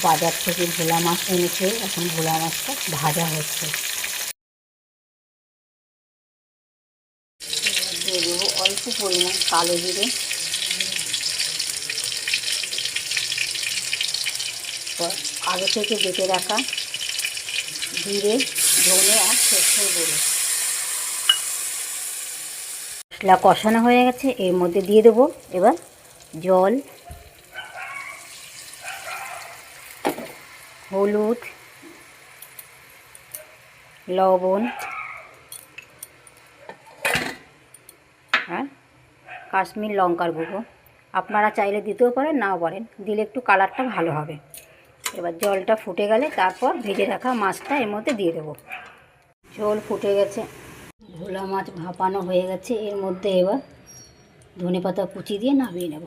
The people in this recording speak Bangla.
বাজার থেকে ভোলা মাছ এনেছে, এখন ভোলা মাছটা ভাজা হচ্ছে। দিয়ে দেবো অল্প পরিমাণ কালো জিরে, আগে থেকে বেটে রাখা জিরে, ধনে আর সরষের গুঁড়ো। মশলা কষানো হয়ে গেছে, এর মধ্যে দিয়ে দেবো এবার জল, হলুদ, লবণ আর কাশ্মীর লঙ্কার গুঁড়ো। আপনারা চাইলে দিতেও পারেন, নাও পারেন, দিলে একটু কালারটা ভালো হবে। এবার জলটা ফুটে গেলে তারপর ভেজে রাখা মাছটা এর মধ্যে দিয়ে দেবো। ঝোল ফুটে গেছে, ভোলা মাছ ভাপানো হয়ে গেছে, এর মধ্যে এবার ধনেপাতা কুচি দিয়ে নামিয়ে নেব।